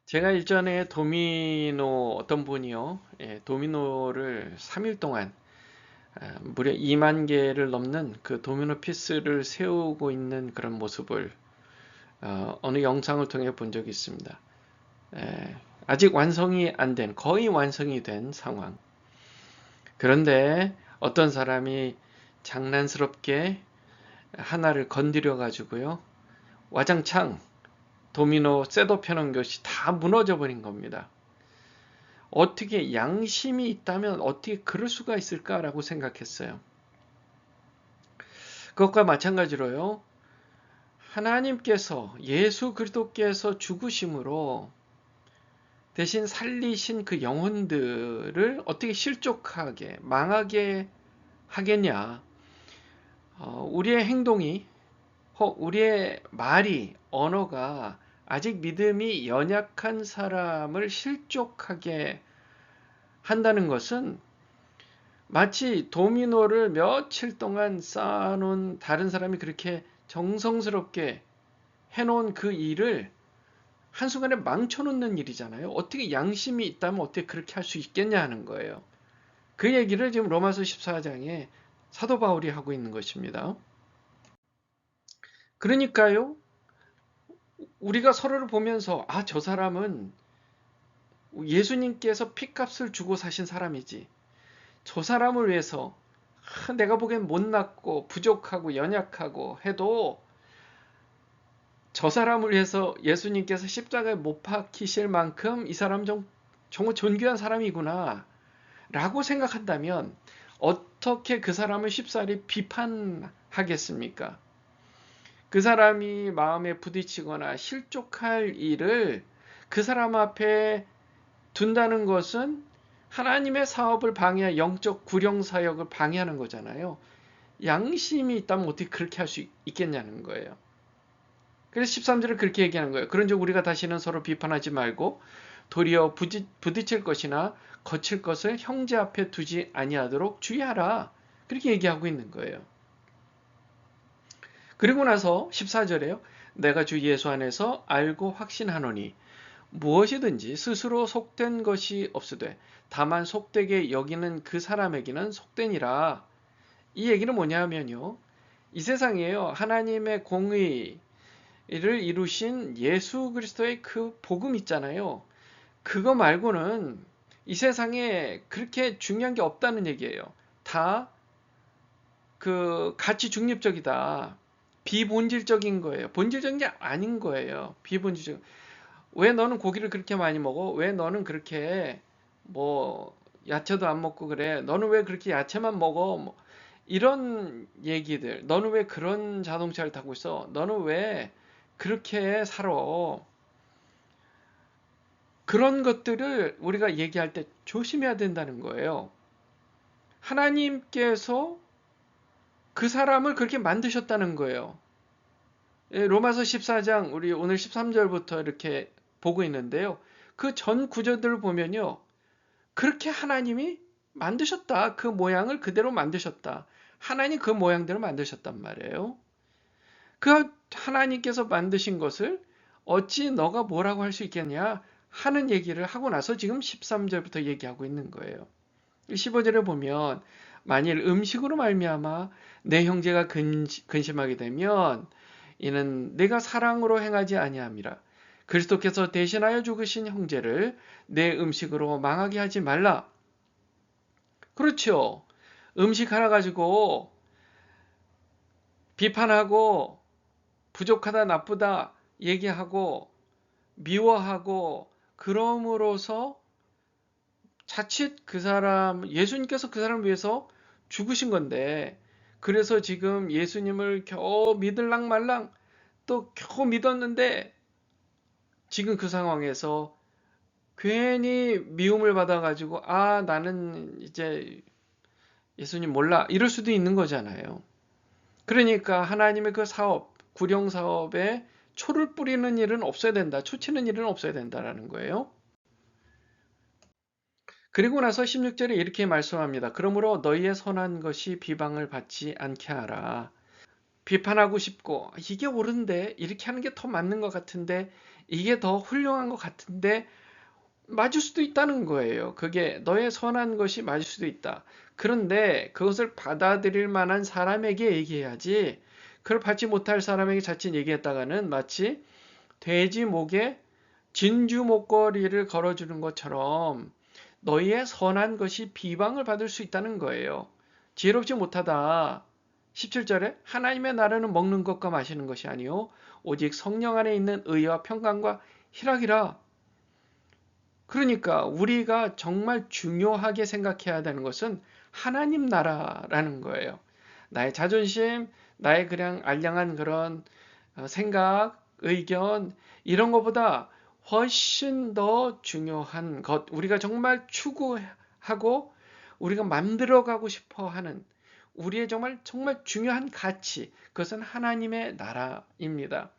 제가 일전에 도미노 어떤 분이요, 도미노를 3일 동안 무려 2만 개를 넘는 그 도미노 피스를 세우고 있는 그런 모습을 어느 영상을 통해 본 적이 있습니다. 아직 완성이 안 된, 거의 완성이 된 상황. 그런데 어떤 사람이 장난스럽게 하나를 건드려 가지고요, 와장창 도미노 셋업 해놓은 것이 다 무너져 버린 겁니다. 어떻게 양심이 있다면 어떻게 그럴 수가 있을까라고 생각했어요. 그것과 마찬가지로요. 하나님께서 예수 그리스도께서 죽으심으로 대신 살리신 그 영혼들을 어떻게 실족하게 망하게 하겠냐. 우리의 행동이 우리의 말이 언어가 아직 믿음이 연약한 사람을 실족하게 한다는 것은 마치 도미노를 며칠 동안 쌓아놓은 다른 사람이 그렇게 정성스럽게 해놓은 그 일을 한순간에 망쳐놓는 일이잖아요. 어떻게 양심이 있다면 어떻게 그렇게 할 수 있겠냐 하는 거예요. 그 얘기를 지금 로마서 14장에 사도 바울이 하고 있는 것입니다. 그러니까요, 우리가 서로를 보면서 저 사람은 예수님께서 핏값을 주고 사신 사람이지. 저 사람을 위해서 내가 보기엔 못났고 부족하고 연약하고 해도 저 사람을 위해서 예수님께서 십자가에 못 박히실 만큼 이 사람 정말 존귀한 사람이구나 라고 생각한다면 어떻게 그 사람을 쉽사리 비판하겠습니까? 그 사람이 마음에 부딪히거나 실족할 일을 그 사람 앞에 둔다는 것은 하나님의 사업을 방해한 영적 구령 사역을 방해하는 거잖아요. 양심이 있다면 어떻게 그렇게 할 수 있겠냐는 거예요. 그래서 13절에 그렇게 얘기하는 거예요. 그런즉 우리가 다시는 서로 비판하지 말고 도리어 부딪힐 것이나 거칠 것을 형제 앞에 두지 아니하도록 주의하라. 그렇게 얘기하고 있는 거예요. 그리고 나서 14절에요. 내가 주 예수 안에서 알고 확신하노니 무엇이든지 스스로 속된 것이 없으되 다만 속되게 여기는 그 사람에게는 속되니라. 이 얘기는 뭐냐면요. 이 세상에요. 하나님의 공의를 이루신 예수 그리스도의 그 복음 있잖아요. 그거 말고는 이 세상에 그렇게 중요한 게 없다는 얘기예요. 다 그 가치 중립적이다. 비본질적인 거예요. 본질적인 게 아닌 거예요. 비본질적. 왜 너는 고기를 그렇게 많이 먹어? 왜 너는 그렇게 뭐 야채도 안 먹고 그래? 너는 왜 그렇게 야채만 먹어? 뭐 이런 얘기들. 너는 왜 그런 자동차를 타고 있어? 너는 왜 그렇게 살아? 그런 것들을 우리가 얘기할 때 조심해야 된다는 거예요. 하나님께서 그 사람을 그렇게 만드셨다는 거예요. 로마서 14장 우리 오늘 13절부터 이렇게 보고 있는데요. 그 전 구절들을 보면요. 그렇게 하나님이 만드셨다. 그 모양을 그대로 만드셨다. 하나님 그 모양대로 만드셨단 말이에요. 그 하나님께서 만드신 것을 어찌 너가 뭐라고 할 수 있겠냐 하는 얘기를 하고 나서 지금 13절부터 얘기하고 있는 거예요. 15절에 보면 만일 음식으로 말미암아 내 형제가 근심하게 되면 이는 내가 사랑으로 행하지 아니함이라. 그리스도께서 대신하여 죽으신 형제를 내 음식으로 망하게 하지 말라. 그렇죠. 음식 하나 가지고 비판하고 부족하다 나쁘다 얘기하고 미워하고 그럼으로써 자칫 그 사람 예수님께서 그 사람을 위해서 죽으신 건데 그래서 지금 예수님을 겨우 믿을랑 말랑 또 겨우 믿었는데 지금 그 상황에서 괜히 미움을 받아가지고 나는 이제 예수님 몰라 이럴 수도 있는 거잖아요. 그러니까 하나님의 그 사업 구령 사업에 초를 뿌리는 일은 없어야 된다. 초치는 일은 없어야 된다라는 거예요. 그리고 나서 16절에 이렇게 말씀합니다. 그러므로 너희의 선한 것이 비방을 받지 않게 하라. 비판하고 싶고 이게 옳은데 이렇게 하는 게 더 맞는 것 같은데 이게 더 훌륭한 것 같은데 맞을 수도 있다는 거예요. 그게 너의 선한 것이 맞을 수도 있다. 그런데 그것을 받아들일 만한 사람에게 얘기해야지, 그걸 받지 못할 사람에게 자칫 얘기했다가는 마치 돼지 목에 진주 목걸이를 걸어주는 것처럼 너희의 선한 것이 비방을 받을 수 있다는 거예요. 지혜롭지 못하다. 17절에 하나님의 나라는 먹는 것과 마시는 것이 아니요 오직 성령 안에 있는 의와 평강과 희락이라. 그러니까 우리가 정말 중요하게 생각해야 되는 것은 하나님 나라라는 거예요. 나의 자존심, 나의 그냥 알량한 그런 생각, 의견, 이런 것보다 훨씬 더 중요한 것, 우리가 정말 추구하고 우리가 만들어가고 싶어 하는 우리의 정말 중요한 가치, 그것은 하나님의 나라입니다.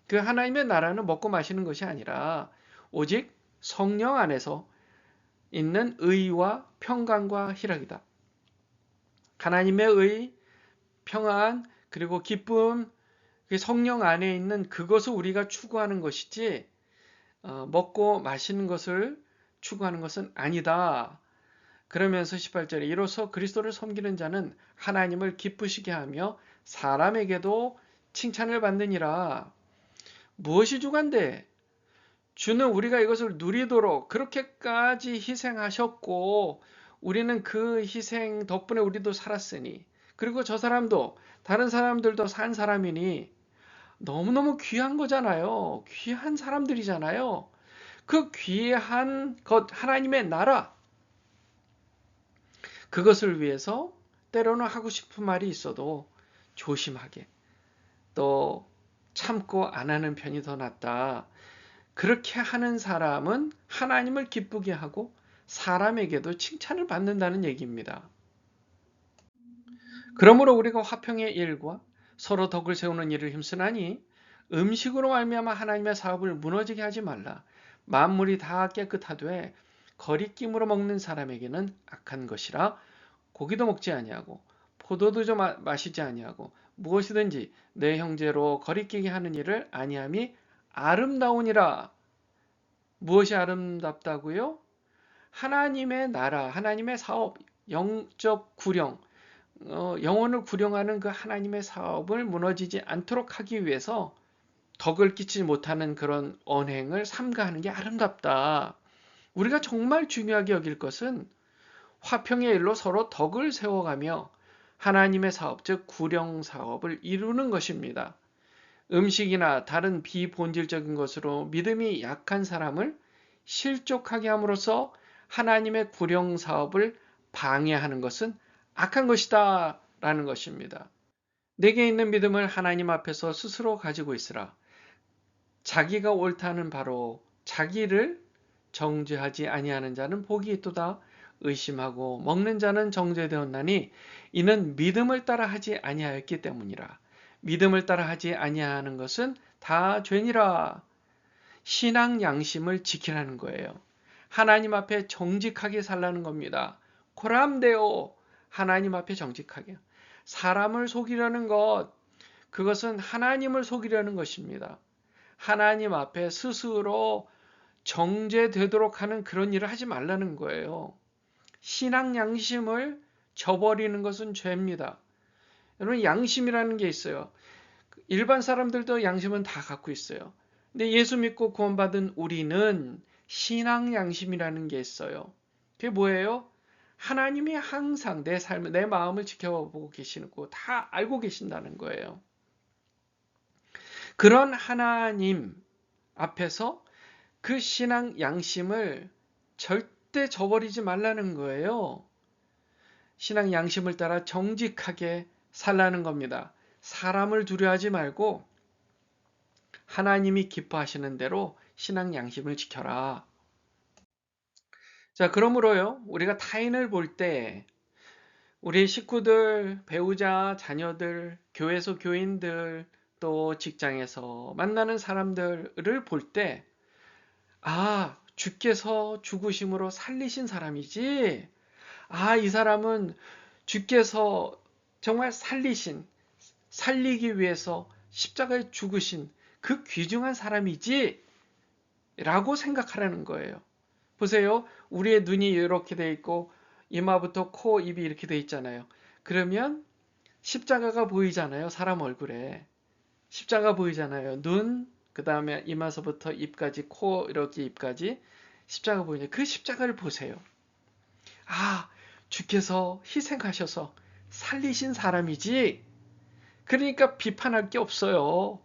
그 하나님의 나라는 먹고 마시는 것이 아니라 오직 성령 안에서 있는 의와 평강과 희락이다. 하나님의 의, 평안, 그리고 기쁨, 성령 안에 있는 그것을 우리가 추구하는 것이지 먹고 마시는 것을 추구하는 것은 아니다. 그러면서 18절에 이로써 그리스도를 섬기는 자는 하나님을 기쁘시게 하며 사람에게도 칭찬을 받느니라. 무엇이 주관데? 주는 우리가 이것을 누리도록 그렇게까지 희생하셨고 우리는 그 희생 덕분에 우리도 살았으니, 그리고 저 사람도 다른 사람들도 산 사람이니 너무너무 귀한 거잖아요. 귀한 사람들이잖아요. 그 귀한 것, 하나님의 나라, 그것을 위해서 때로는 하고 싶은 말이 있어도 조심하게, 또 참고 안 하는 편이 더 낫다. 그렇게 하는 사람은 하나님을 기쁘게 하고 사람에게도 칭찬을 받는다는 얘기입니다. 그러므로 우리가 화평의 일과 서로 덕을 세우는 일을 힘쓰나니 음식으로 말미암아 하나님의 사업을 무너지게 하지 말라. 만물이 다 깨끗하되 거리낌으로 먹는 사람에게는 악한 것이라. 고기도 먹지 아니하고 포도도 마시지 아니하고 무엇이든지 내 형제로 거리끼게 하는 일을 아니함이 아름다우니라. 무엇이 아름답다고요? 하나님의 나라, 하나님의 사업, 영적 구령, 영혼을 구령하는 그 하나님의 사업을 무너지지 않도록 하기 위해서 덕을 끼치지 못하는 그런 언행을 삼가하는 게 아름답다. 우리가 정말 중요하게 여길 것은 화평의 일로 서로 덕을 세워가며 하나님의 사업, 즉 구령 사업을 이루는 것입니다. 음식이나 다른 비본질적인 것으로 믿음이 약한 사람을 실족하게 함으로써 하나님의 구령 사업을 방해하는 것은 악한 것이다 라는 것입니다. 내게 있는 믿음을 하나님 앞에서 스스로 가지고 있으라. 자기가 옳다는 바로 자기를 정죄하지 아니하는 자는 복이 있도다. 의심하고 먹는 자는 정죄되었나니 이는 믿음을 따라 하지 아니하였기 때문이라. 믿음을 따라 하지 아니하는 것은 다 죄니라. 신앙 양심을 지키라는 거예요. 하나님 앞에 정직하게 살라는 겁니다. 코람데오, 하나님 앞에 정직하게. 사람을 속이려는 것, 그것은 하나님을 속이려는 것입니다. 하나님 앞에 스스로 정죄되도록 하는 그런 일을 하지 말라는 거예요. 신앙 양심을 저버리는 것은 죄입니다. 여러분, 양심이라는 게 있어요. 일반 사람들도 양심은 다 갖고 있어요. 근데 예수 믿고 구원받은 우리는 신앙 양심이라는 게 있어요. 그게 뭐예요? 하나님이 항상 내 삶을, 내 마음을 지켜보고 계시고 다 알고 계신다는 거예요. 그런 하나님 앞에서 그 신앙 양심을 절대 저버리지 말라는 거예요. 신앙 양심을 따라 정직하게 살라는 겁니다. 사람을 두려워하지 말고 하나님이 기뻐하시는 대로 신앙 양심을 지켜라. 자, 그러므로요, 우리가 타인을 볼 때 우리 식구들, 배우자, 자녀들, 교회에서 교인들, 또 직장에서 만나는 사람들을 볼 때, 아, 주께서 죽으심으로 살리신 사람이지? 아, 이 사람은 주께서 정말 살리기 위해서 십자가에 죽으신 그 귀중한 사람이지? 라고 생각하라는 거예요. 보세요. 우리의 눈이 이렇게 돼 있고 이마부터 코, 입이 이렇게 돼 있잖아요. 그러면 십자가가 보이잖아요. 사람 얼굴에. 십자가 보이잖아요. 눈, 그 다음에 이마서부터 입까지, 코, 이렇게 입까지 십자가 보이냐. 그 십자가를 보세요. 아, 주께서 희생하셔서 살리신 사람이지. 그러니까 비판할 게 없어요.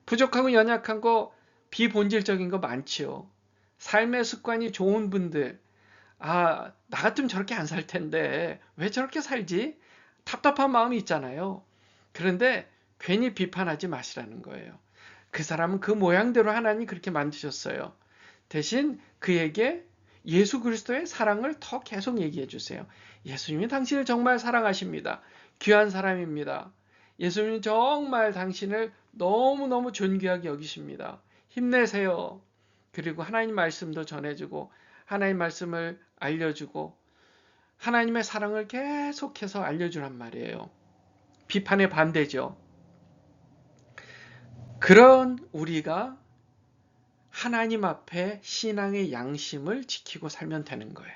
부족하고 연약한 거, 비본질적인 거 많지요. 삶의 습관이 좋은 분들, 나 같으면 저렇게 안 살 텐데, 왜 저렇게 살지? 답답한 마음이 있잖아요. 그런데 괜히 비판하지 마시라는 거예요. 그 사람은 그 모양대로 하나님 그렇게 만드셨어요. 대신 그에게 예수 그리스도의 사랑을 더 계속 얘기해 주세요. 예수님이 당신을 정말 사랑하십니다. 귀한 사람입니다. 예수님이 정말 당신을 너무너무 존귀하게 여기십니다. 힘내세요. 그리고 하나님 말씀도 전해주고 하나님 말씀을 알려주고 하나님의 사랑을 계속해서 알려주란 말이에요. 비판의 반대죠. 그런 우리가 하나님 앞에 신앙의 양심을 지키고 살면 되는 거예요.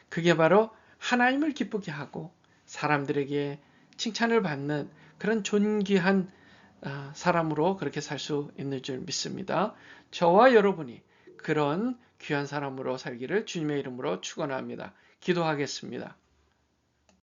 그게 바로 하나님을 기쁘게 하고 사람들에게 칭찬을 받는 그런 존귀한 사람으로 그렇게 살 수 있는 줄 믿습니다. 저와 여러분이 그런 귀한 사람으로 살기를 주님의 이름으로 축원합니다. 기도하겠습니다.